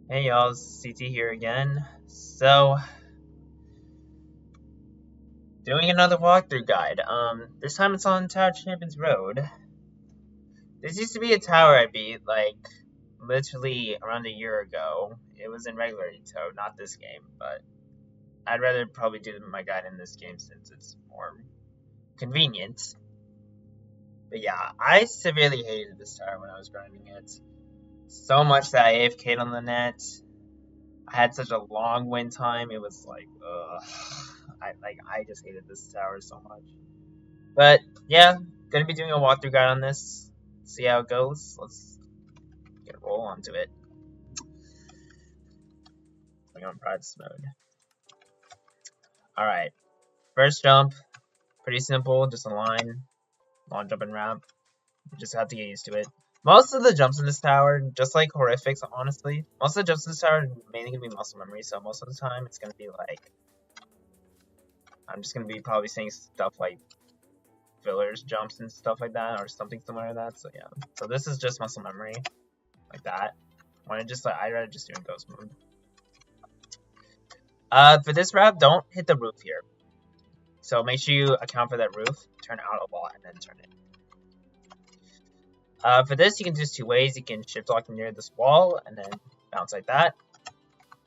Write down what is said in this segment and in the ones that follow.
Hey y'all, CT here again. So, doing another walkthrough guide. This time it's on Tower Champions Road. This used to be a tower I beat, like, literally around a year ago. It was in regular Ito, not this game, but I'd rather probably do my guide in this game since it's more convenient. But yeah, I severely hated this tower when I was grinding it. So much that I AFK'd on the net. I had such a long win time. It was like, ugh. I just hated this tower so much. But yeah, gonna be doing a walkthrough guide on this. See how it goes. Let's get a roll onto it. Going on practice mode. All right, first jump, pretty simple, just a line, long jump and ramp. You just have to get used to it. Most of the jumps in this tower, just like horrifics, honestly, most of the jumps in this tower are mainly gonna be muscle memory. So most of the time, it's gonna be like I'm just gonna be probably saying stuff like fillers, jumps, and stuff like that, or something similar to that. So yeah. So this is just muscle memory, like that. When I'd rather just do in ghost mode. For this route, don't hit the roof here. So make sure you account for that roof. Turn out a lot and then turn it. For this, you can do this two ways. You can shift lock near this wall and then bounce like that.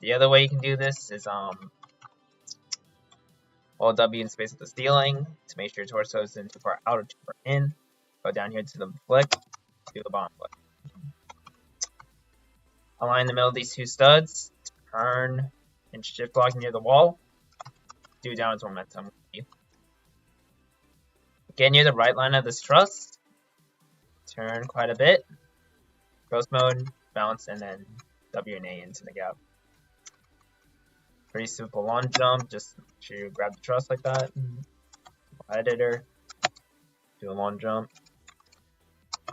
The other way you can do this is hold W in space at the ceiling to make sure your torso isn't too far out or too far in. Go down here to the flick, do the bottom flick. Align the middle of these two studs. Turn and shift lock near the wall. Do downwards momentum. Get near the right line of this truss. Turn quite a bit. Ghost mode, bounce, and then W and A into the gap. Pretty simple long jump. Just make sure you grab the truss like that. Editor. Do a long jump.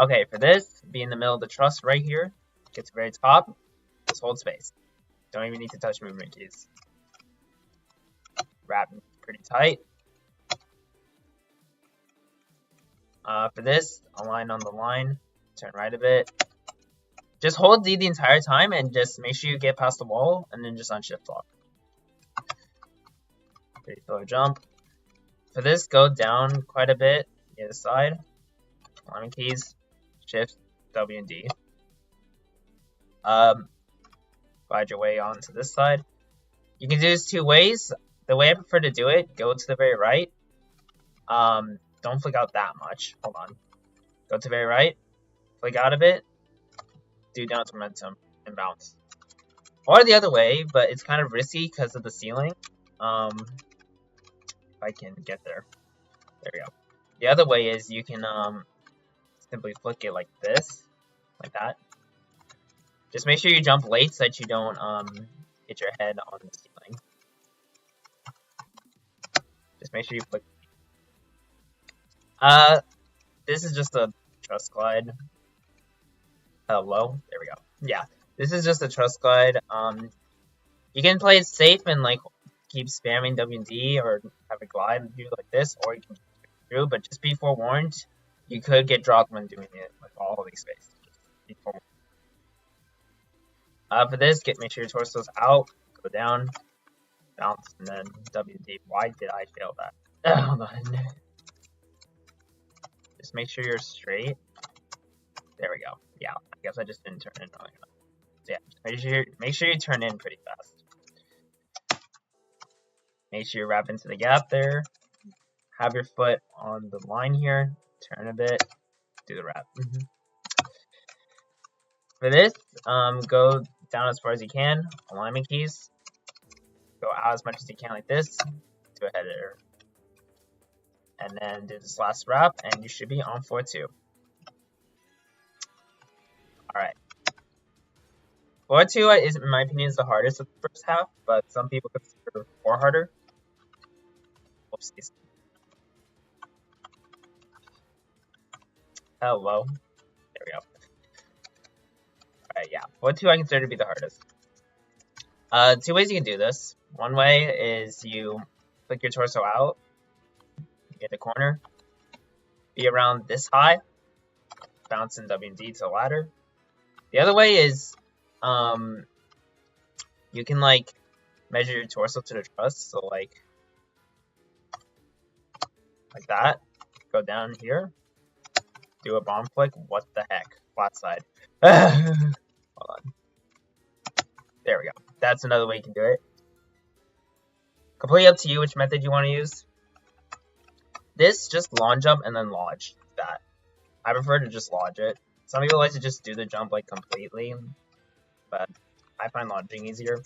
Okay, for this, be in the middle of the truss right here. Get to the very top. Just hold space. Don't even need to touch movement keys. Wrap pretty tight. For this, align on the line. Turn right a bit. Just hold D the entire time and just make sure you get past the wall and then just unshift lock. Pretty slow jump. For this, go down quite a bit the other side. Alignment keys, shift, W and D. Glide your way onto this side. You can do this two ways. The way I prefer to do it, go to the very right. Don't flick out that much. Hold on. Go to the very right. Flick out a bit. Do downwards momentum and bounce. Or the other way, but it's kind of risky because of the ceiling. If I can get there. There we go. The other way is you can simply flick it like this. Like that. Just make sure you jump late so that you don't hit your head on the ceiling. Just make sure you flick. This is just a truss glide. Hello? There we go. Yeah. This is just a truss glide. You can play it safe and like keep spamming W and D or have a glide and do like this, or you can through, but just be forewarned, you could get dropped when doing it with all of these spaces. Just be forewarned. For this, make sure your torso's out, go down, bounce, and then W and D. Why did I fail that? Hold on. Just make sure you're straight. There we go. Yeah, I guess I just didn't turn in early enough. So yeah, make sure you turn in pretty fast. Make sure you wrap into the gap there. Have your foot on the line here. Turn a bit. Do the wrap. For this, go down as far as you can. Alignment keys. Go out as much as you can like this. Do a head editor. And then do this last wrap, and you should be on 4-2. Alright. 4-2 is, in my opinion, is the hardest of the first half, but some people consider 4 harder. Oopsies. Hello. There we go. Alright, yeah. 4-2 I consider to be the hardest. Two ways you can do this. One way is you flick your torso out, get the corner, be around this high, bounce in W and D to the ladder. The other way is you can like measure your torso to the truss. So like that. Go down here. Do a bomb flick. What the heck? Flat side. Hold on. There we go. That's another way you can do it. Completely up to you which method you want to use. This, just launch jump and then lodge that. I prefer to just lodge it. Some people like to just do the jump like completely, but I find lodging easier.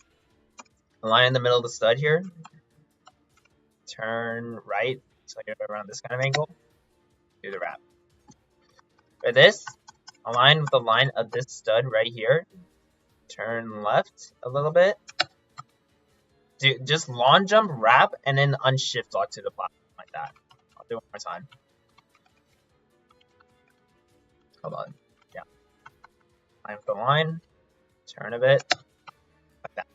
Align in the middle of the stud here. Turn right, so I get around this kind of angle. Do the wrap. For this, align with the line of this stud right here. Turn left a little bit. Do just launch jump, wrap, and then unshift lock to the platform like that. I'll do it one more time. Hold on. Yeah. Line with the line. Turn a bit. Like that.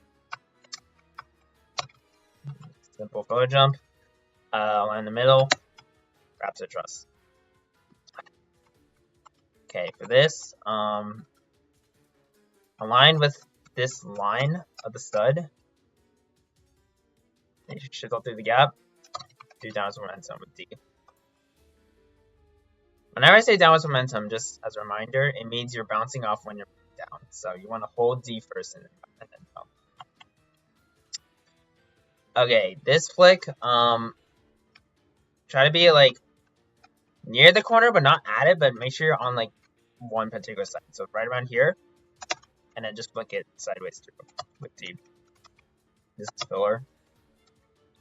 Simple photo jump. Line in the middle. Wrap to the truss. Okay, for this, align with this line of the stud. You should go through the gap. Do downwards momentum with D. Whenever I say downwards momentum, just as a reminder, it means you're bouncing off when you're down. So you want to hold D first and then jump. Okay, this flick, try to be like near the corner, but not at it, but make sure you're on like one particular side. So right around here, and then just flick it sideways through with D. This is filler.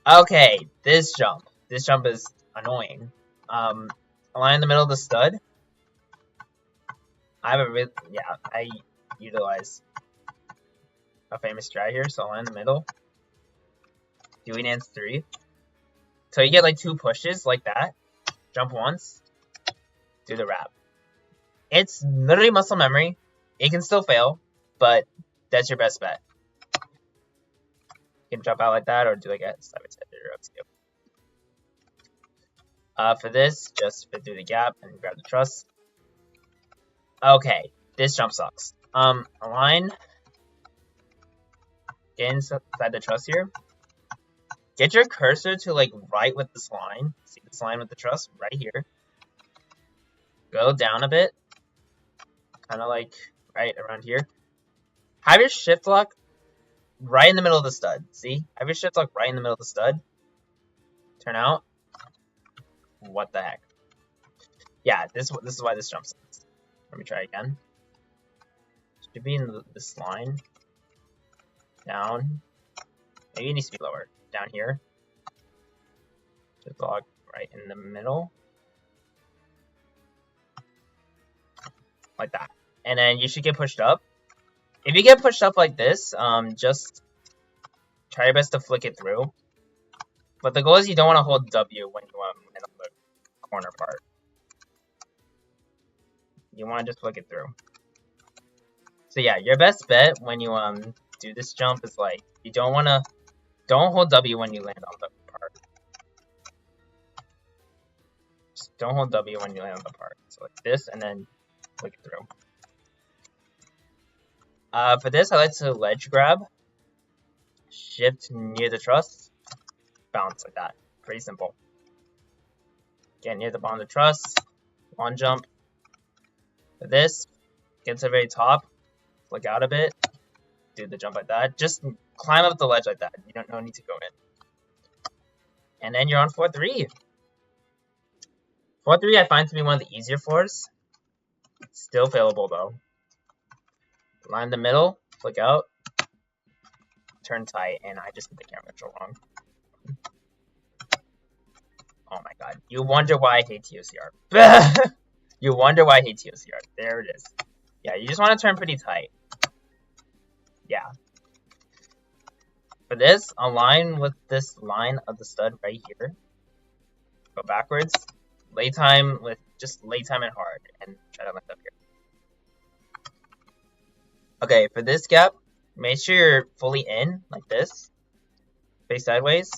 Okay, this jump. This jump is annoying. Align in the middle of the stud. I utilize a famous strat here, so align in the middle. Do dance 3. So you get like 2 pushes like that. Jump once. Do the wrap. It's literally muscle memory. It can still fail, but that's your best bet. You can jump out like that or do like a side by side or up to you. For this, just fit through the gap and grab the truss. Okay, this jump sucks. Align. Get inside the truss here. Get your cursor to like right with this line. See this line with the truss right here. Go down a bit. Kind of like right around here. Have your shift lock right in the middle of the stud. See? Have your shift lock right in the middle of the stud. Turn out. What the heck? Yeah, this is why this jump sucks. Let me try again. Should be in this line. Down. Maybe it needs to be lower. Down here. Shift lock right in the middle. Like that. And then you should get pushed up. If you get pushed up like this, just try your best to flick it through. But the goal is you don't want to hold W when you land on the corner part. You want to just flick it through. So yeah, your best bet when you do this jump is like you don't hold W when you land on the part. Just don't hold W when you land on the part. So like this and then flick it through. For this, I like to ledge grab, shift near the truss, bounce like that. Pretty simple. Get near the bottom of the truss, launch jump. For this, get to the very top, flick out a bit, do the jump like that. Just climb up the ledge like that. You don't need to go in. And then you're on 4-3. 4-3 I find to be one of the easier floors. Still failable though. Line the middle, flick out, turn tight, and I just hit the camera control wrong. Oh my god. You wonder why I hate ToCR. You wonder why I hate ToCR. There it is. Yeah, you just want to turn pretty tight. Yeah. For this, align with this line of the stud right here. Go backwards. Lay time and hard, and try to lift up here. Okay, for this gap, make sure you're fully in, like this. Face sideways.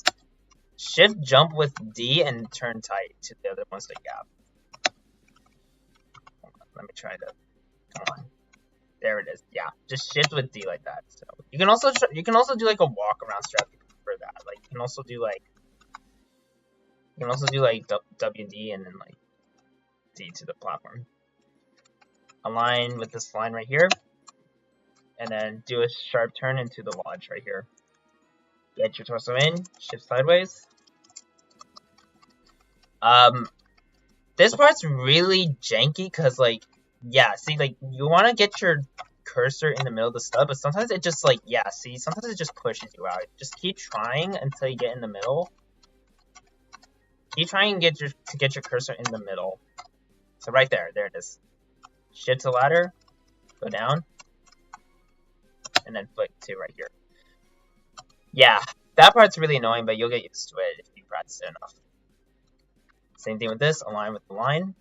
Shift jump with D and turn tight to the other one stick gap. Let me try to, come on. There it is. Yeah, just shift with D like that. So you can also do like a walk around strat for that. Like you can also do like W and D and then like D to the platform. Align with this line right here, and then do a sharp turn into the lodge right here. Get your torso in, shift sideways. This part's really janky because like, yeah, see, like you want to get your cursor in the middle of the stub, but sometimes it just like, yeah, see, sometimes it just pushes you out. Just keep trying until you get in the middle. Keep trying to get your cursor in the middle. So right there, there it is. Shift to ladder, go down, and then flick to right here. Yeah, that part's really annoying, but you'll get used to it if you practice it enough. Same thing with this, align with the line,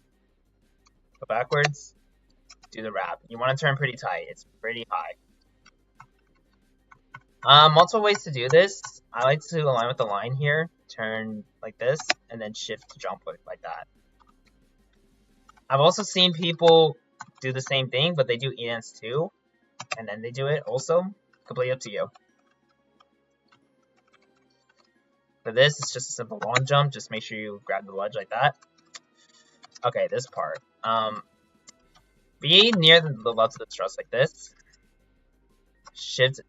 go backwards, do the wrap. You want to turn pretty tight, it's pretty high. Multiple ways to do this. I like to align with the line here, turn like this, and then shift to jump like that. I've also seen people do the same thing, but they do E-dance too, and then they do it also. Completely up to you. For this, it's just a simple long jump. Just make sure you grab the ledge like that. Okay, this part. Be near the left of the truss like this. Shift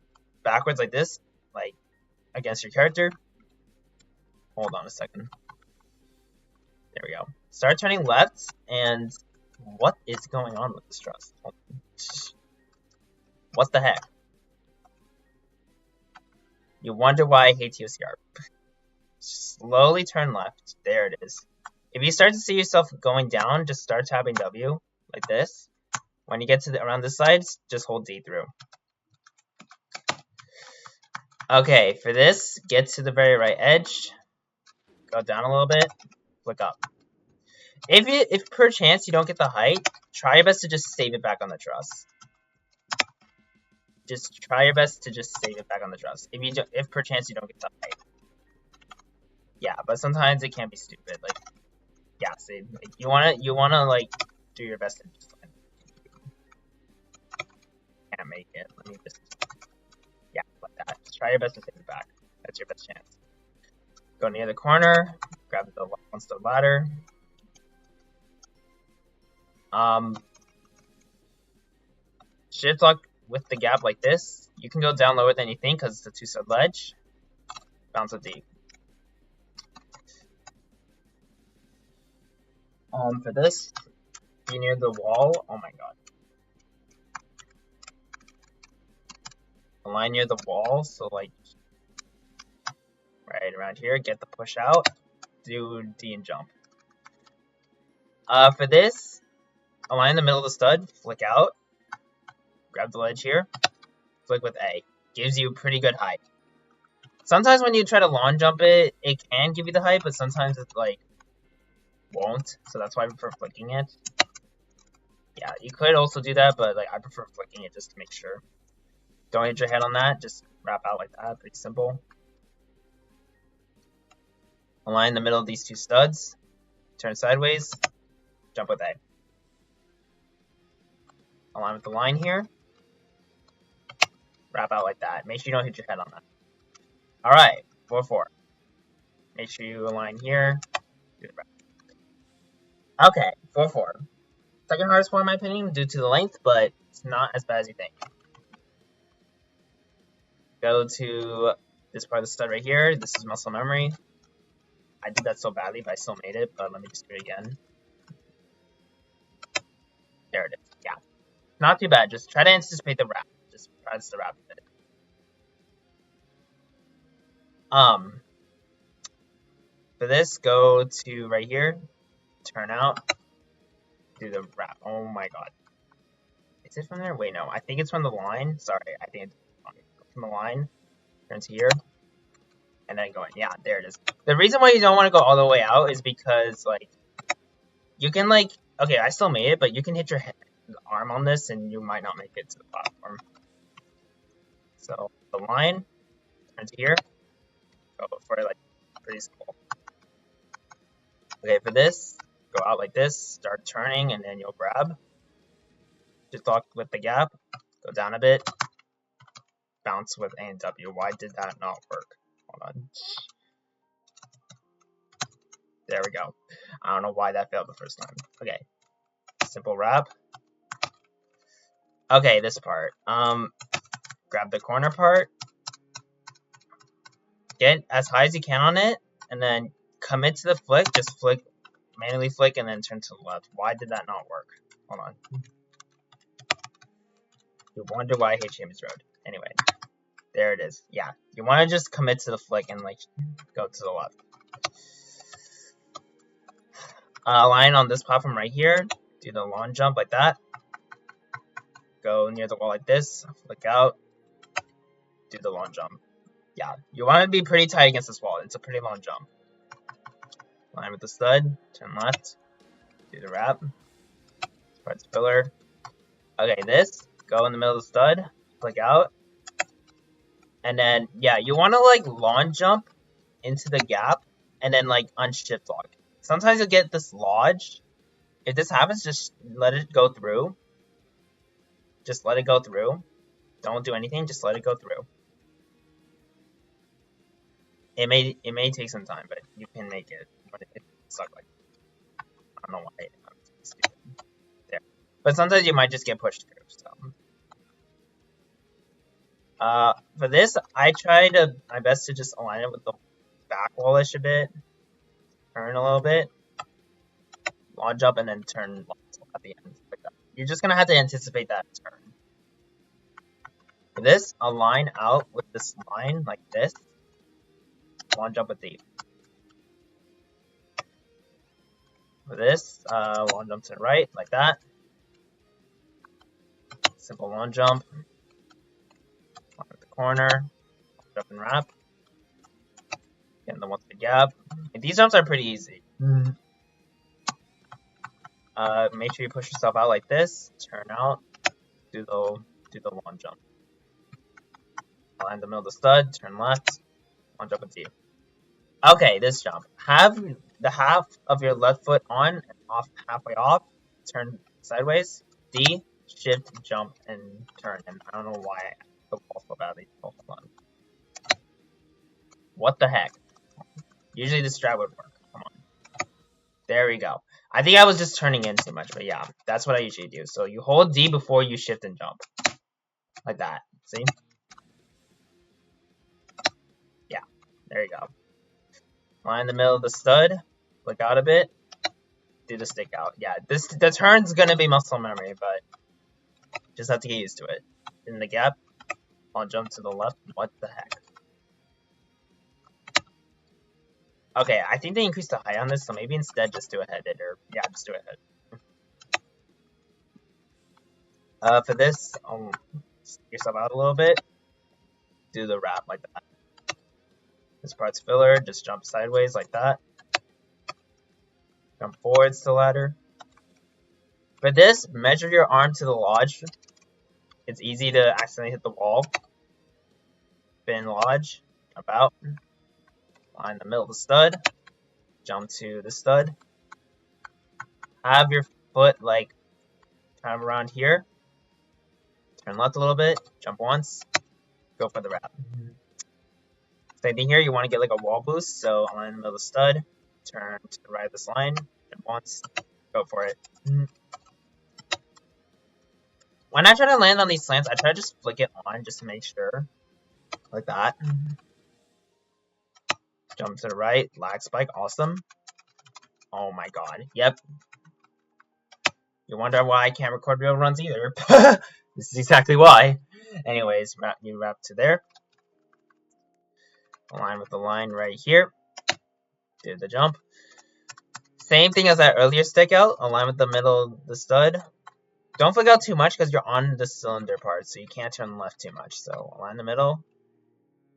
backwards like this, like against your character. Hold on a second. There we go. Start turning left, and what is going on with this truss? What the heck? You wonder why I hate ToCR. Slowly turn left. There it is. If you start to see yourself going down, just start tapping W like this. When you get to around this side, just hold D through. Okay, for this, get to the very right edge. Go down a little bit. Flick up. If per chance you don't get the height, try your best to just save it back on the truss. Just try your best to just save it back on the truss. If per chance you don't get the height. Yeah, but sometimes it can be stupid. Like, yeah, see, like, you wanna like do your best to just like, can't make it. Let me just, yeah, like that. Just try your best to save it back. That's your best chance. Go near the corner, grab the one step ladder. Shift lock with the gap like this. You can go down lower than you think because it's a two-step ledge. Bounce with D. For this, be near the wall. Oh my god. Align near the wall, so like right around here, get the push out, do D and jump. For this, align in the middle of the stud, flick out, grab the ledge here, flick with A. Gives you pretty good height. Sometimes when you try to long jump it, it can give you the height, but sometimes it's like won't, so that's why I prefer flicking it. Yeah, you could also do that, but like I prefer flicking it just to make sure. Don't hit your head on that, just wrap out like that, pretty simple. Align the middle of these two studs, turn sideways, jump with A. Align with the line here, wrap out like that. Make sure you don't hit your head on that. Alright, 4-4. Make sure you align here, do the wrap. Okay, 4-4. Second hardest part in my opinion due to the length, but it's not as bad as you think. Go to this part of the stud right here. This is muscle memory. I did that so badly, but I still made it, but let me just do it again. There it is. Yeah. Not too bad. Just try to anticipate the wrap. Just practice the wrap a bit. For this, go to right here, turn out, do the wrap. Oh my god. Is it from there? Wait, no. I think it's from the line. Sorry, I think it's from the line. Turn to here. And then going, yeah, there it is. The reason why you don't want to go all the way out is because, like, you can, like, okay, I still made it, but you can hit your arm on this and you might not make it to the platform. So, the line, turn to here, go for, like, pretty simple. Okay, for this, go out like this, start turning, and then you'll grab. Just lock with the gap. Go down a bit. Bounce with A and W. Why did that not work? Hold on. There we go. I don't know why that failed the first time. Okay. Simple wrap. Okay, this part. Grab the corner part. Get as high as you can on it, and then commit to the flick. Just flick, manually flick, and then turn to the left. Why did that not work? Hold on. You wonder why I hate Champions Road. Anyway, there it is. Yeah, you want to just commit to the flick and like go to the left. Line on this platform right here. Do the long jump like that. Go near the wall like this. Flick out. Do the long jump. Yeah, you want to be pretty tight against this wall. It's a pretty long jump. Line with the stud. Turn left. Do the wrap. Press pillar. Okay, this. Go in the middle of the stud. Flick out. And then, yeah, you want to like long jump into the gap and then like unshift lock. Sometimes you'll get this lodge. If this happens, just let it go through. Just let it go through. Don't do anything. Just let it go through. It may take some time, but you can make it. But it sucks like. I don't know why I'm stupid. There. But sometimes you might just get pushed through. So. For this, I try my best to just align it with the back wallish a bit. Turn a little bit. Launch up and then turn at the end. Like that. You're just going to have to anticipate that turn. For this, align out with this line like this. Launch up with deep. For this, long jump to the right like that. Simple long jump. At the corner. Launch up and wrap. Getting the one with the gap. And these jumps are pretty easy. Make sure you push yourself out like this. Turn out. Do the long jump. Align the middle of the stud. Turn left. Long jump with deep. Okay, this jump. Have the half of your left foot on and off, halfway off. Turn sideways. D, shift, jump, and turn. And I don't know why I took off so badly. Hold on. What the heck? Usually this strat would work. Come on. There we go. I think I was just turning in too much, but yeah, that's what I usually do. So you hold D before you shift and jump. Like that. See? Yeah. There you go. Line in the middle of the stud. Flick out a bit. Do the stick out. Yeah, the turn's gonna be muscle memory, but just have to get used to it. In the gap, I'll jump to the left. What the heck? Okay, I think they increased the height on this, so maybe instead just do a headed, or yeah, just do a head. For this, stick yourself out a little bit. Do the wrap like that. This part's filler. Just jump sideways like that. Jump forwards to the ladder. For this, measure your arm to the lodge. It's easy to accidentally hit the wall. Spin lodge. Jump out. Line in the middle of the stud. Jump to the stud. Have your foot like kind of around here. Turn left a little bit. Jump once. Go for the wrap. Same thing here. You want to get like a wall boost. So line in the middle of the stud. Turn to the right of this line. Jump once. Go for it. When I try to land on these slants, I try to just flick it on just to make sure. Like that. Jump to the right. Lag spike. Awesome. Oh my god. Yep. You wonder why I can't record real runs either. This is exactly why. Anyways, you wrap to there. Align with the line right here. Do the jump. Same thing as that earlier stick out. Align with the middle of the stud. Don't flick out too much because you're on the cylinder part, so you can't turn left too much. So align the middle.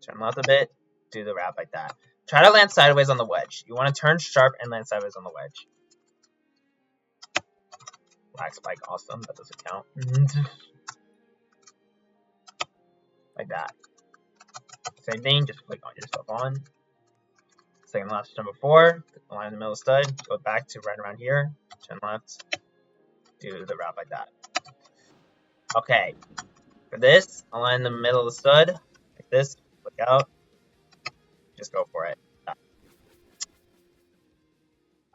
Turn left a bit. Do the wrap like that. Try to land sideways on the wedge. You want to turn sharp and land sideways on the wedge. Lag spike, awesome. That doesn't count. Like that. Same thing, just flick on yourself on. Second left jump before. Align in the middle of the stud. Go back to right around here. Turn left. Do the wrap like that. Okay, for this, align in the middle of the stud, like this, look out, just go for it.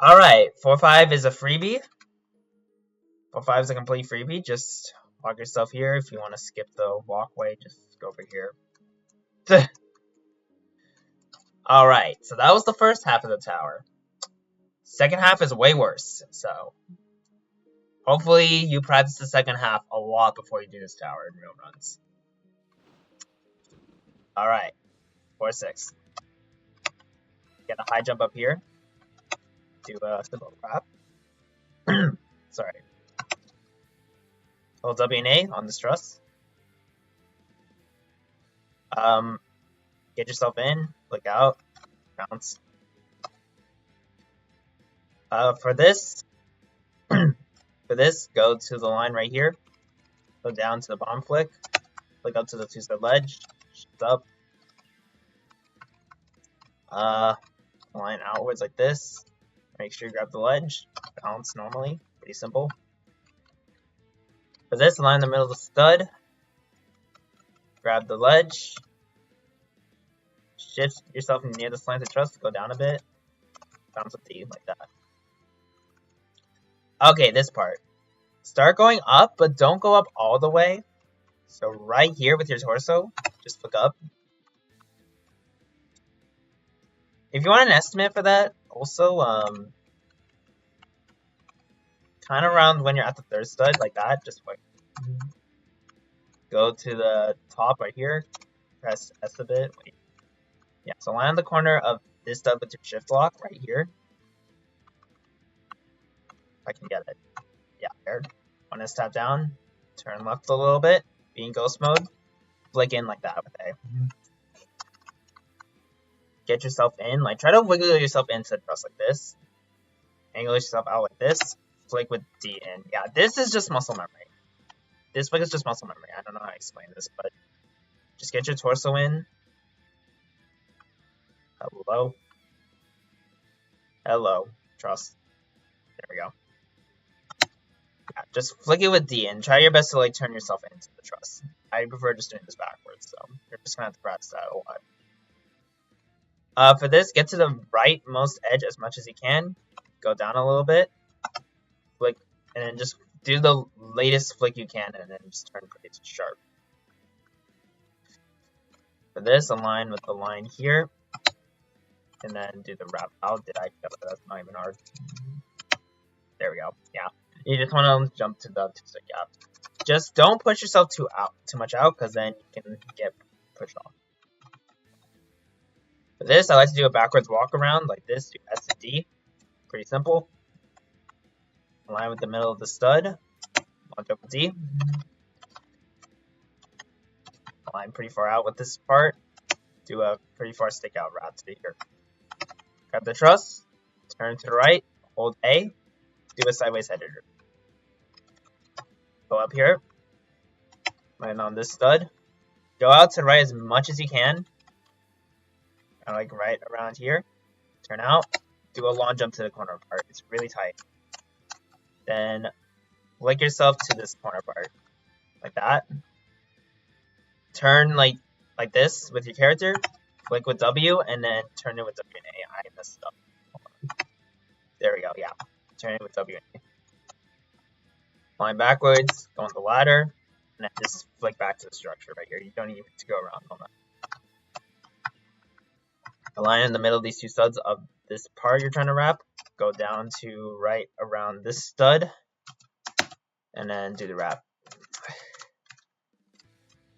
Alright, 4-5 is a freebie. 4-5 is a complete freebie, just walk yourself here. If you want to skip the walkway, just go over here. Alright, so that was the first half of the tower. Second half is way worse, so hopefully you practice the second half a lot before you do this tower in real runs. Alright, 4-6. Get a high jump up here. Do a simple wrap. Sorry. Hold W and A on this truss. Get yourself in, look out, bounce. For this, go to the line right here. Go down to the bomb flick up to the two-stud ledge, shift up. Line outwards like this. Make sure you grab the ledge, bounce normally, pretty simple. For this, line in the middle of the stud. Grab the ledge. Shift yourself near the slanted truss, go down a bit. Bounce with D like that. Okay, this part. Start going up, but don't go up all the way. So right here with your torso, just flick up. If you want an estimate for that, also, kind of around when you're at the third stud, like that, just like, go to the top right here, press S a bit, wait. Yeah, so line on the corner of this stud with your shift lock right here. If I can get it. Yeah, there. Want to step down, turn left a little bit, be in ghost mode, flick in like that with A. Get yourself in, like try to wiggle yourself into the truss like this. Angle yourself out like this, flick with D in. Yeah, this is just muscle memory. This flick is just muscle memory. I don't know how to explain this, but just get your torso in. Hello. Hello. Truss. There we go. Yeah, just flick it with D and try your best to like turn yourself into the truss. I prefer just doing this backwards, so you're just gonna have to practice that a lot. For this, get to the rightmost edge as much as you can. Go down a little bit. Flick, and then just do the latest flick you can, and then just turn pretty sharp. For this, align with the line here, and then do the wrap out. Did I get it? That's not even hard. There we go. Yeah, you just want to jump to the two-stud gap. Just don't push yourself too much out, because then you can get pushed off. For this, I like to do a backwards walk around like this. Do S and D. Pretty simple. Align with the middle of the stud. Launch up with D. Align pretty far out with this part. Do a pretty far stick out wrap to here. Grab the truss. Turn to the right. Hold A. Do a sideways header. Go up here. Land on this stud. Go out to the right as much as you can. Like right around here. Turn out. Do a long jump to the corner part. It's really tight. Then flick yourself to this corner part. Like that. Turn like this with your character. Flick with W and then turn it with W and A. I messed up. There we go, yeah. Turn it with W and A. Line backwards, go on the ladder, and then just flick back to the structure right here. You don't need to go around on that. Align in the middle of these two studs of this part you're trying to wrap. Go down to right around this stud, and then do the wrap.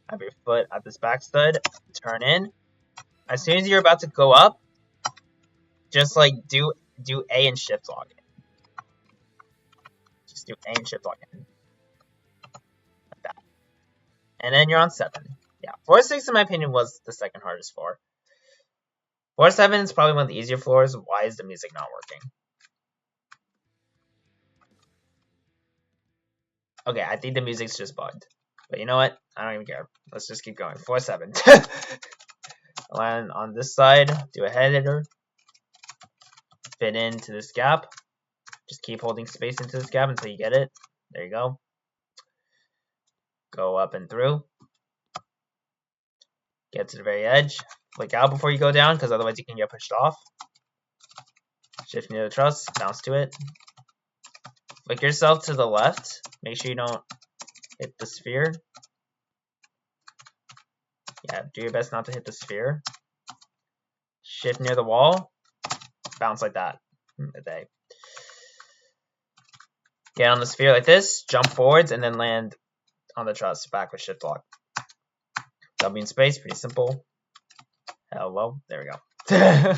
Have your foot at this back stud, turn in. As soon as you're about to go up, just like do A and shift lock in. Just do A and shift lock in. Like that. And then you're on 7. Yeah, 4-6 in my opinion was the second hardest floor. 4-7 is probably one of the easier floors. Why is the music not working? Okay, I think the music's just bugged. But you know what? I don't even care. Let's just keep going. 4-7. Land on this side. Do a head hitter. Fit into this gap. Just keep holding space into this gap until you get it. There you go. Go up and through. Get to the very edge. Flick out before you go down, because otherwise you can get pushed off. Shift near the truss, bounce to it. Flick yourself to the left. Make sure you don't hit the sphere. Yeah, do your best not to hit the sphere. Shift near the wall. Bounce like that. Get on the sphere like this, jump forwards, and then land on the truss back with shift lock. W in space, pretty simple. Hello, there we go.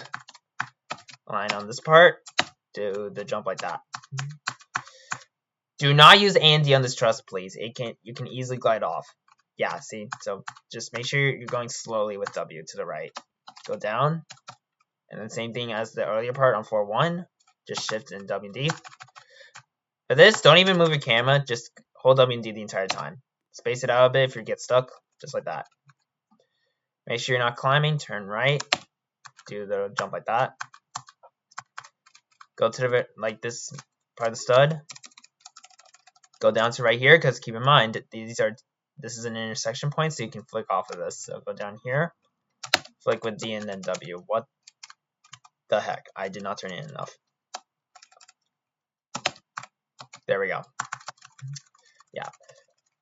Line on this part, do the jump like that. Do not use A and D on this truss, please. You can easily glide off. Yeah, see, so just make sure you're going slowly with W to the right. Go down, and then same thing as the earlier part on 4-1. Just shift and W and D. For this, don't even move your camera. Just hold W and D the entire time. Space it out a bit if you get stuck, just like that. Make sure you're not climbing. Turn right. Do the jump like that. Go to the like this part of the stud. Go down to right here, because keep in mind this is an intersection point, so you can flick off of this. So go down here, flick with D and then W. What the heck? I did not turn in enough. There we go. Yeah.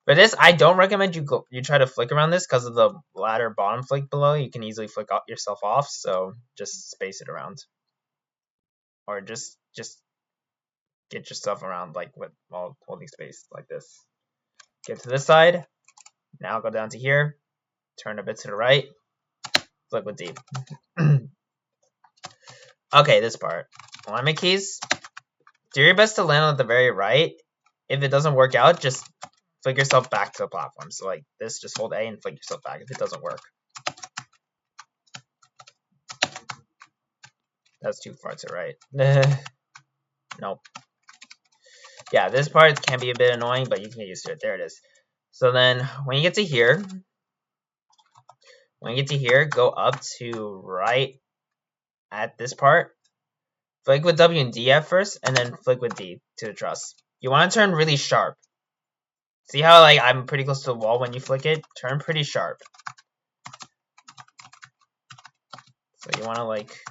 For this, I don't recommend you try to flick around this because of the ladder bottom flick below. You can easily flick yourself off, so just space it around. Or just get yourself around while holding space like this. Get to this side. Now go down to here. Turn a bit to the right. Flick with D. Okay, this part. Alignment keys. Do your best to land on the very right. If it doesn't work out, just flick yourself back to the platform. So like this, just hold A and flick yourself back if it doesn't work. That's too far to right. Nope. Yeah, this part can be a bit annoying, but you can get used to it. There it is. So then when you get to here, go up to right at this part. Flick with W and D at first, and then flick with D to the truss. You want to turn really sharp. See how I'm pretty close to the wall when you flick it? Turn pretty sharp. So you want to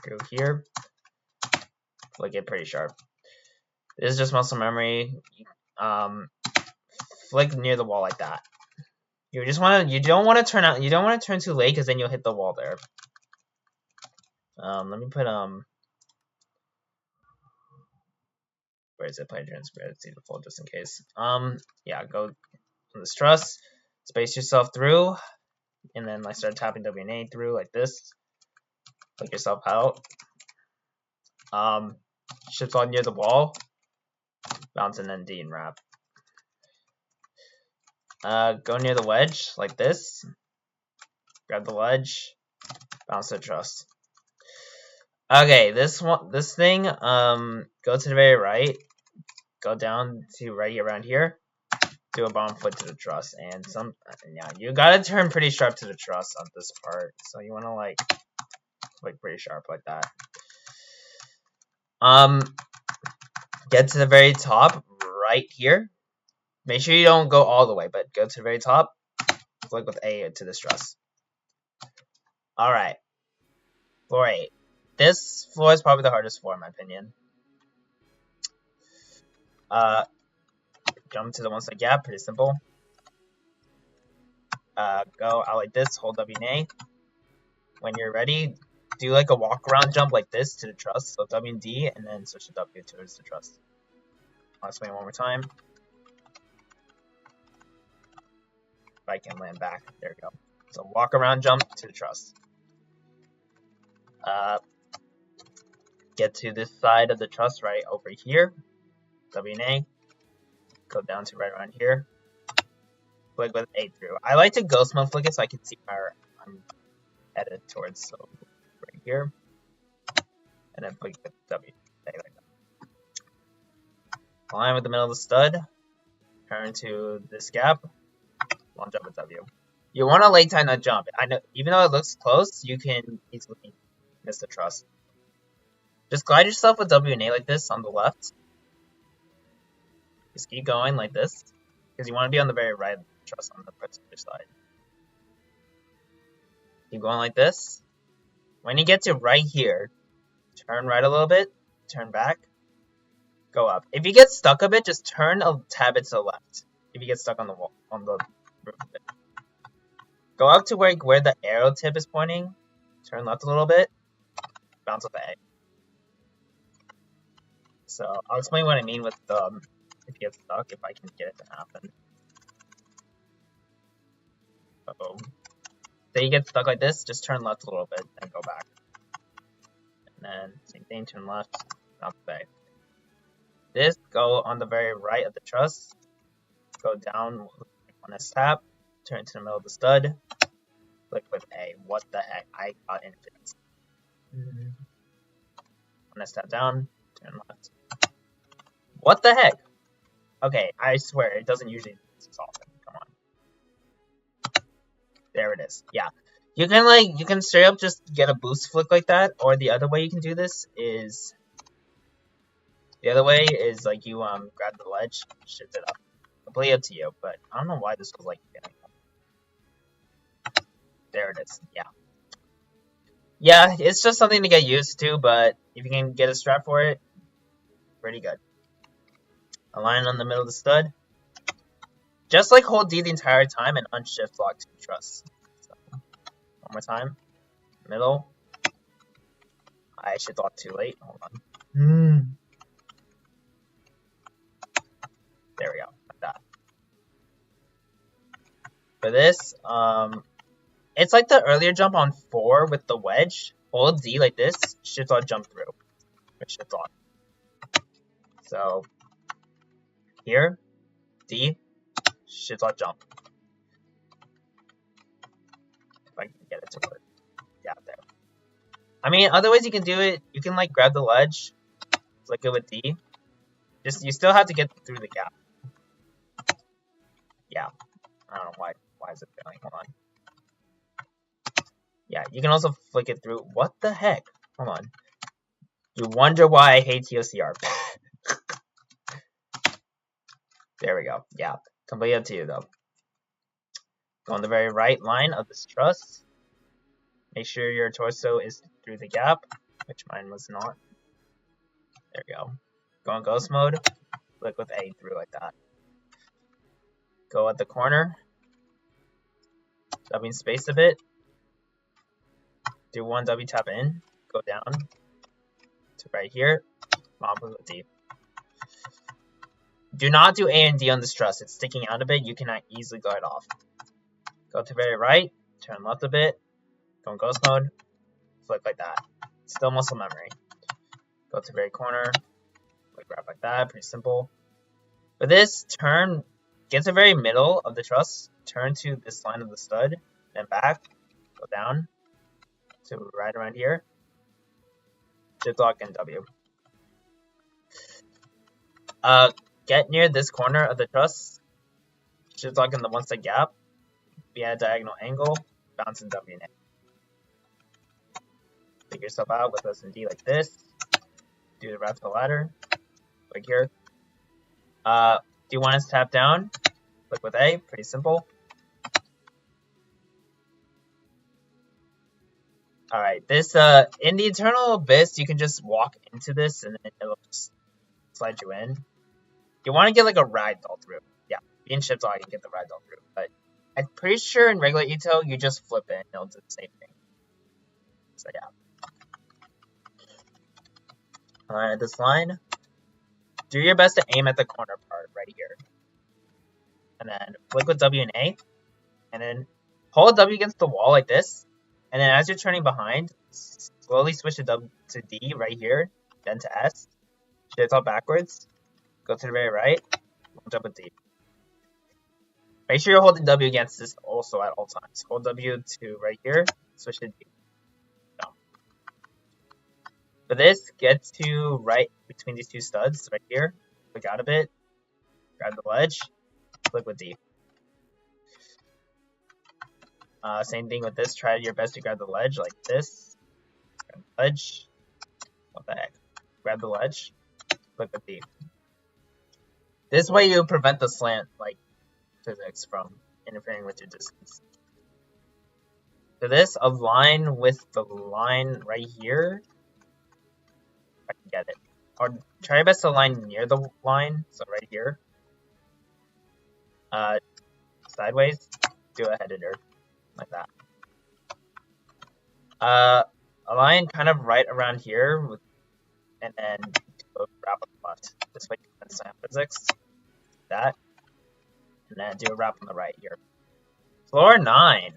go here, flick it pretty sharp. This is just muscle memory. Flick near the wall like that. You don't want to turn too late, because then you'll hit the wall there. Let me put where is it? Play transparency default just in case. Yeah, go on this truss, space yourself through, and then start tapping W and A through like this. Flick yourself out. Shift on near the wall, bounce and then D and wrap. Go near the wedge like this. Grab the ledge, bounce the truss. Okay, this thing, go to the very right, go down to right around here, do a bottom foot to the truss, and yeah, you gotta turn pretty sharp to the truss on this part, so you wanna flick pretty sharp like that. Get to the very top right here. Make sure you don't go all the way, but go to the very top, flick with A to this truss. Alright, floor 8. This floor is probably the hardest floor in my opinion. Jump to the one side gap, pretty simple. Go out like this, hold W and A. When you're ready, do a walk around jump like this to the truss, so W and D, and then switch to W towards the truss. I'll explain one more time. If I can land back, there we go. So walk around jump to the truss. Get to this side of the truss right over here, W and A. Go down to right around here. Flick with A through. I like to ghost mode flick it so I can see where I'm headed towards. So right here, and then flick with W. Like that. Align with the middle of the stud. Turn to this gap. Long jump with W. You want to late time that jump. I know, even though it looks close, you can easily miss the truss. Just glide yourself with W and A like this on the left. Just keep going like this, because you want to be on the very right truss on the passenger side. Keep going like this. When you get to right here, turn right a little bit, turn back, go up. If you get stuck a bit, just turn a tad bit to the left. If you get stuck on the wall, on the roof a bit. Go up to where the arrow tip is pointing, turn left a little bit, bounce with the A. So I'll explain what I mean with if you get stuck, if I can get it to happen. Uh-oh. Say you get stuck like this, just turn left a little bit and go back. And then same thing, turn left, bounce back. This, go on the very right of the truss, go down on a tap, turn it to the middle of the stud, click with A. What the heck? I got infinite. On a step down, turn left. What the heck? Okay, I swear, it doesn't usually do this often. Come on. There it is. Yeah. You can straight up just get a boost flick like that, or the other way you can do this is... The other way is, like, you grab the ledge, shift it up. Completely up to you, but I don't know why this was, like, getting... There it is. Yeah. Yeah, it's just something to get used to, but if you can get a strap for it, pretty good. Align on the middle of the stud. Just like hold D the entire time and unshift lock to truss. So, one more time. Middle. I shift lock too late. Hold on. There we go. Like that. For this, it's like the earlier jump on 4 with the wedge. Hold D like this. Shift lock jump through. Shift lock. So here, D, shift lock jump. If I can get it to work. Yeah, there. I mean, other ways you can do it, you can like grab the ledge, flick it with D. You still have to get through the gap. Yeah. I don't know why is it failing? Hold on. Yeah, you can also flick it through. What the heck? Hold on. You wonder why I hate ToCR. There we go. Yeah, completely up to you though. Go on the very right line of this truss. Make sure your torso is through the gap, which mine was not. There we go. Go on ghost mode. Click with A through like that. Go at the corner. W space a bit. Do one W tap in. Go down to right here. Mop with D. Do not do A and D on this truss. It's sticking out a bit. You cannot easily glide off. Go to very right. Turn left a bit. Go in ghost mode. Flick like that. Still muscle memory. Go to very corner. Like grab like that. Pretty simple. For this, turn. Get to the very middle of the truss. Turn to this line of the stud. Then back. Go down. To right around here. Shift lock and W. Get near this corner of the truss. Shift lock in the one side gap. Be at a diagonal angle. Bounce and W and A. Take yourself out with S and D like this. Do the wrap to the ladder. Like here. Do you want us to tap down? Click with A. Pretty simple. Alright, this, in the Eternal Abyss, you can just walk into this and then it'll just slide you in. You want to get like a ragdoll through. Yeah, being shift lock, you can get the ragdoll through. But I'm pretty sure in regular Eto, you just flip it and it'll do the same thing. So yeah. Alright, this line. Do your best to aim at the corner part right here. And then flick with W and A. And then hold W against the wall like this. And then as you're turning behind, slowly switch to W to D right here, then to S. Shift all backwards. Go to the very right. Jump with D. Make sure you're holding W against this also at all times. Hold W to right here. Switch to D. No. For this, get to right between these two studs right here. Click out a bit. Grab the ledge. Click with D. Same thing with this. Try your best to grab the ledge like this. Grab the ledge. What the heck? Grab the ledge. Click with D. This way you prevent the slant like physics from interfering with your distance. For this, align with the line right here. If I can get it. Or try your best to align near the line, so right here. Sideways, do a head editor, like that. Align kind of right around here, and then do a wrap on the left. This way you can understand physics. That. And then do a wrap on the right here. Floor 9.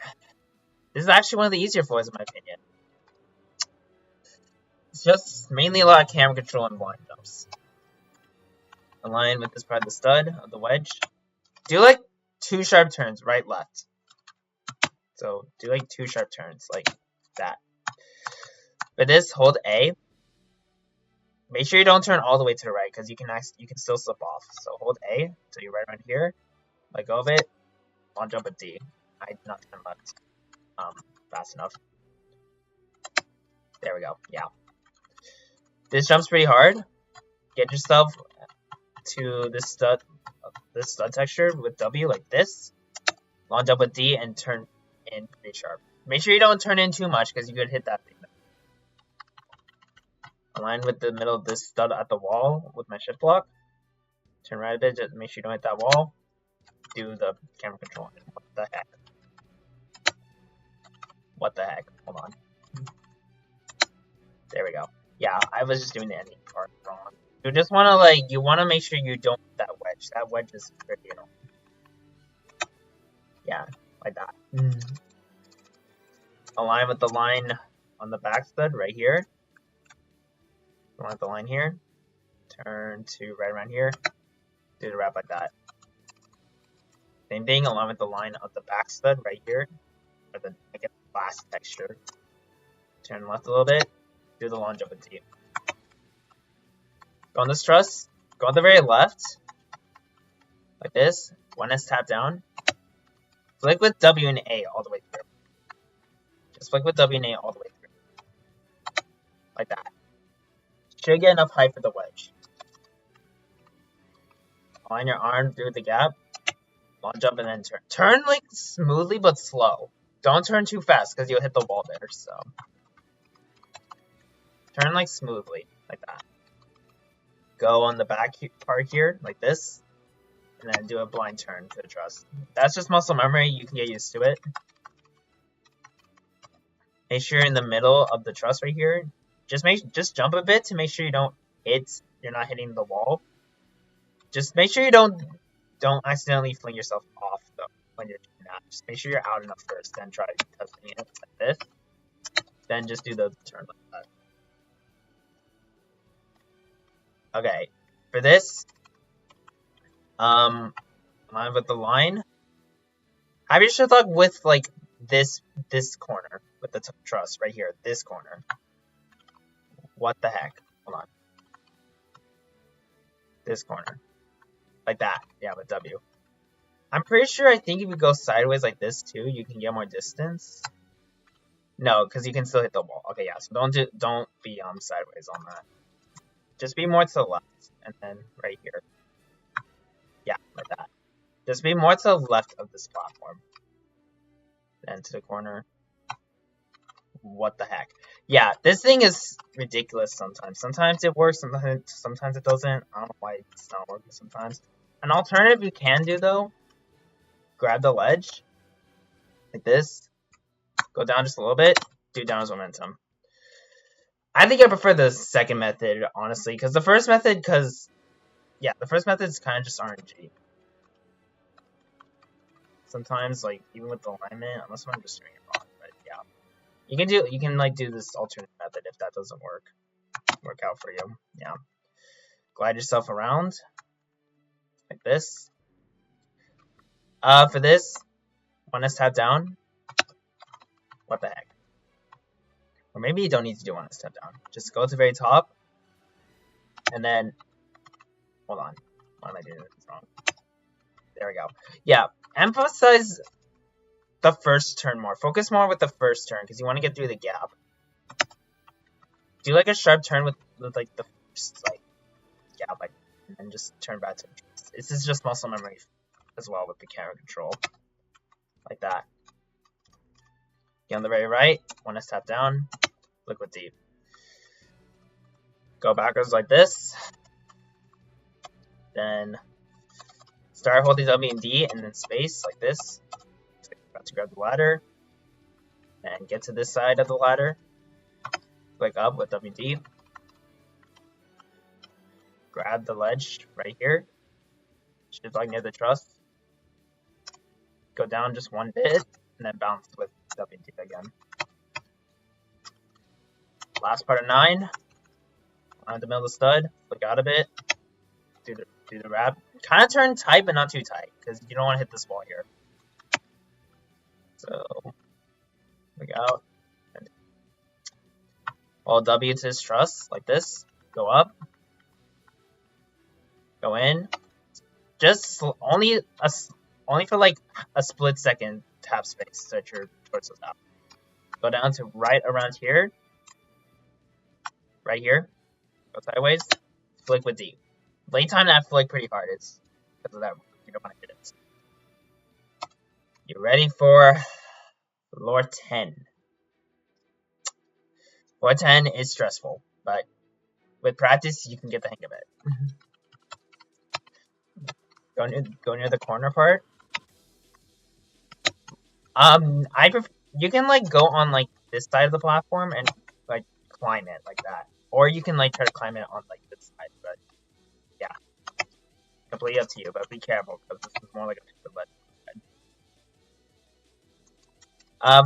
This is actually one of the easier floors in my opinion. It's just mainly a lot of camera control and blind jumps. Align with this part of the stud of the wedge. Do like 2 sharp turns, right, left. So do like 2 sharp turns, like that. For this, hold A. Make sure you don't turn all the way to the right, because you can still slip off. So hold A until you're right around here. Let go of it. Long jump at D. I did not turn left fast enough. There we go. Yeah. This jump's pretty hard. Get yourself to this stud texture with W like this. Long jump with D and turn in pretty sharp. Make sure you don't turn in too much because you could hit that thing. Align with the middle of this stud at the wall with my shift block. Turn right a bit, just make sure you don't hit that wall. Do the camera control. What the heck? What the heck? Hold on. There we go. Yeah, I was just doing the ending part wrong. You just want to you want to make sure you don't hit that wedge. That wedge is pretty annoying. Yeah, like that. Align with the line on the back stud right here. Align with the line here. Turn to right around here. Do the wrap like that. Same thing, align with the line of the back stud right here. Or the, I guess, last texture. Turn left a little bit. Do the long jump with T. Go on this truss. Go on the very left. Like this. 1S tap down. Flick with W and A all the way through. Just flick with W and A all the way through. Like that. Should get enough height for the wedge. Align your arm through the gap. Long jump and then turn. Turn like smoothly but slow. Don't turn too fast because you'll hit the wall there. So turn like smoothly, like that. Go on the back part here, like this, and then do a blind turn to the truss. That's just muscle memory. You can get used to it. Make sure you're in the middle of the truss right here. Just jump a bit to make sure you're not hitting the wall. Just make sure you don't accidentally fling yourself off though when you're doing that. Just make sure you're out enough first, then try testing it like this. Then just do the turn like that. Okay, for this, line with the line. Have your shift lock with like this corner with the truss right here, this corner. What the heck? Hold on. This corner. Like that. Yeah, with W. I'm pretty sure I think if you go sideways like this too, you can get more distance. No, because you can still hit the wall. Okay, yeah, so don't be sideways on that. Just be more to the left. And then right here. Yeah, like that. Just be more to the left of this platform. Then to the corner. What the heck? Yeah, this thing is ridiculous sometimes. Sometimes it works, sometimes it doesn't. I don't know why it's not working sometimes. An alternative you can do though, grab the ledge, like this, go down just a little bit, do downwards momentum. I think I prefer the second method, honestly, because the first method, the first method is kind of just RNG. Sometimes, like, even with the alignment, unless I'm just doing it wrong, but yeah. You can do this alternate method if that doesn't work out for you. Yeah. Glide yourself around like this. For this, 1S tap down. What the heck? Or maybe you don't need to do 1S tap down. Just go to the very top. And then, hold on. Why am I doing this wrong? There we go. Yeah, emphasize the first turn more. Focus more with the first turn because you want to get through the gap. Do like a sharp turn with like the first gap, and then just turn back to. This is just muscle memory as well with the camera control. like that. Get on the very right, want to tap down, liquid deep. Go backwards like this. Then start holding W and D and then space like this. About to grab the ladder. And get to this side of the ladder. Click up with W and D. Grab the ledge right here. Shift like near the truss. Go down just one bit and then bounce with W and D again. Last part of 9. On the middle of the stud, flick out a bit. Do the wrap. Kind of turn tight, but not too tight, because you don't want to hit this wall here. So, flick out. Hold W to this truss, like this. Go up. Go in. Just only for like a split second tap space so that your torso's out. Go down to right around here. Right here. Go sideways. Flick with D. Late time that flick pretty hard. It's because of that. You don't want to hit it. You ready for floor 10? Floor 10 is stressful, but with practice you can get the hang of it. Go near the corner part. You can like go on like this side of the platform and like climb it like that, or you can like try to climb it on like this side. But yeah, completely up to you. But be careful because this is more like a picture ledge.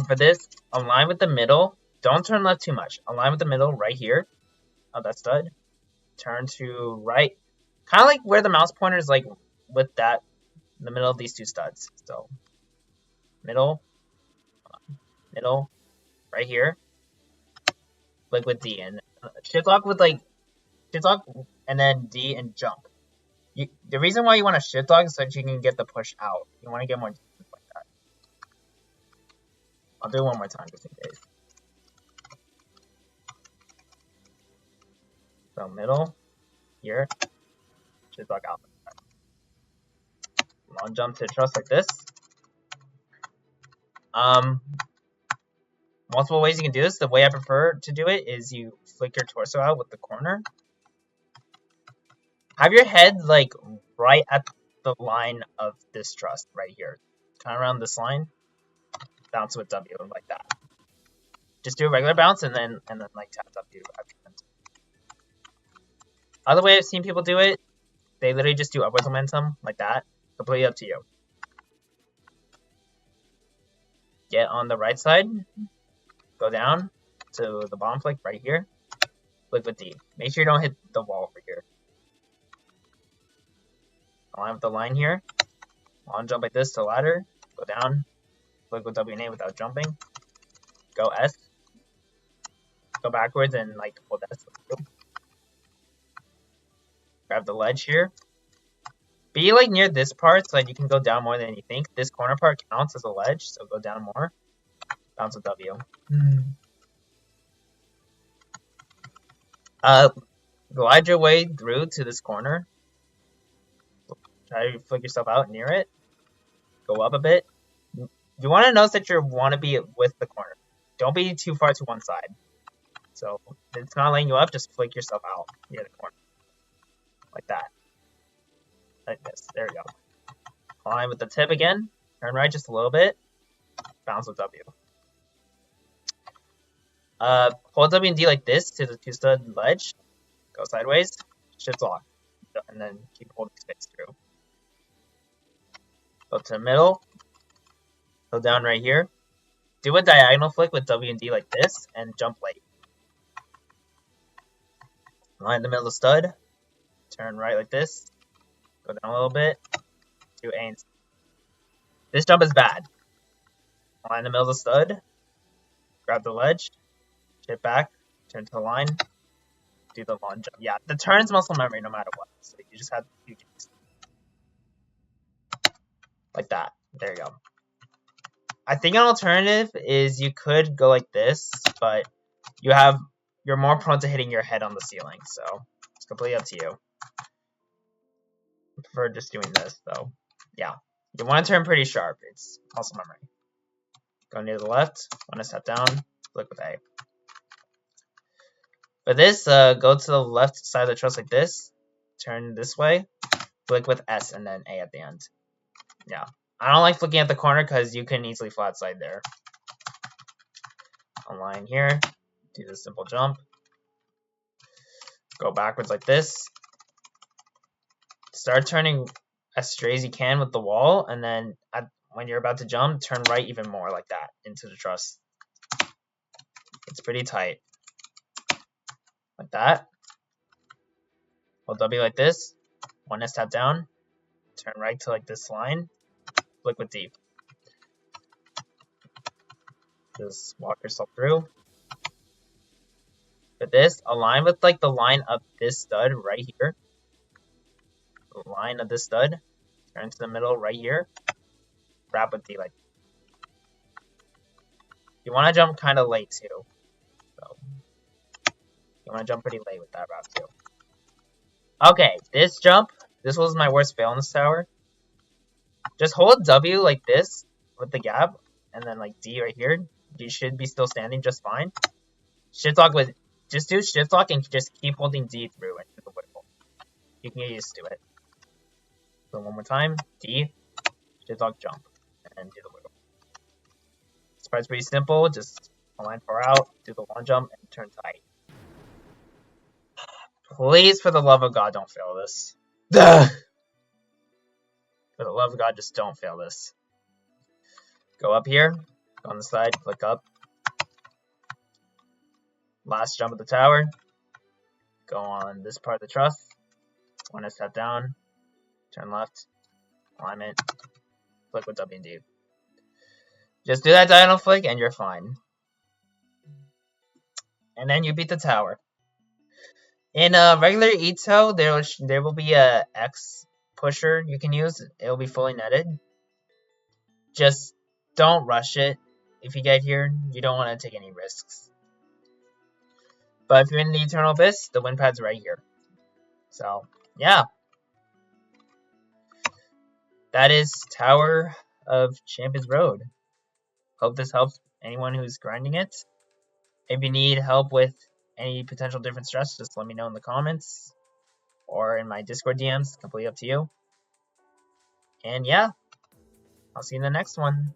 For this, align with the middle. Don't turn left too much. Align with the middle right here of that stud. Turn to right, kind of like where the mouse pointer is, like with that in the middle of these two studs. So middle, right here. Like with D and shift lock with like shift lock and then D and jump. The reason why you want to shift lock is so that you can get the push out. You want to get more distance like that. I'll do it one more time just in case. So middle here, shift lock out. Long jump to truss like this. Multiple ways you can do this. The way I prefer to do it is you flick your torso out with the corner. Have your head like right at the line of this truss right here. Kind of around this line. Bounce with W like that. Just do a regular bounce and then like tap W after that. Other way I've seen people do it, they literally just do upwards momentum like that. Completely up to you. Get on the right side. Go down to the bottom flick right here. Flick with D. Make sure you don't hit the wall over here. Align with the line here. Long jump like this to ladder. Go down. Flick with W and A without jumping. Go S. Go backwards and like hold S. Grab the ledge here. Be like near this part so that you can go down more than you think. This corner part counts as a ledge, so go down more. Bounce with W. Glide your way through to this corner. Try to flick yourself out near it. Go up a bit. You want to notice that you want to be with the corner. Don't be too far to one side. So if it's not letting you up, just flick yourself out near the corner. Like that. Like this. There we go. Align with the tip again. Turn right just a little bit. Bounce with W. Hold W and D like this to the 2-stud ledge. Go sideways. Shift lock. And then keep holding space through. Go to the middle. Go down right here. Do a diagonal flick with W and D like this. And jump late. Line the middle of the stud. Turn right like this. Go down a little bit. Do A and C. This jump is bad. Line the middle of the stud. Grab the ledge. Shift back. Turn to the line. Do the long jump. Yeah, the turn's muscle memory no matter what. So you just have to do things. Like that. There you go. I think an alternative is you could go like this, but you're more prone to hitting your head on the ceiling, so it's completely up to you. I prefer just doing this though. Yeah. You want to turn pretty sharp. It's muscle memory. Go near the left. Want to step down. Click with A. For this, go to the left side of the truss like this. Turn this way. Click with S and then A at the end. Yeah. I don't like looking at the corner because you can easily flat slide there. Align here. Do the simple jump. Go backwards like this. Start turning as straight as you can with the wall, and then when you're about to jump, turn right even more like that into the truss. It's pretty tight. Like that. Hold W like this. Want to step down. Turn right to like this line. Click with D. Just walk yourself through. For this, align with like the line of this stud right here. The line of this stud. Turn to the middle right here. Wrap with D like. You want to jump kind of late too. So you want to jump pretty late with that wrap too. Okay, this jump. This was my worst fail in this tower. Just hold W like this with the gap, and then like D right here. You should be still standing just fine. Shift lock with, just do shift lock and just keep holding D through and do the wiggle. You can get used to it. So one more time, D, shift lock jump, and do the wiggle. This part's pretty simple. Just align far out, do the one jump, and turn tight. Please, for the love of God, don't fail this. For the love of God, just don't fail this. Go up here, go on the side, click up. Last jump of the tower. Go on this part of the truss. Want to step down, turn left, alignment, click with W and D. Just do that diagonal flick and you're fine. And then you beat the tower. In a regular Ito, there will be a X pusher you can use. It will be fully netted. Just don't rush it. If you get here, you don't want to take any risks. But if you're in the Eternal Abyss, the win pad's right here. So, yeah. That is Tower of Champions Road. Hope this helps anyone who's grinding it. If you need help with any potential different stress, just let me know in the comments or in my Discord DMs. Completely up to you. And yeah, I'll see you in the next one.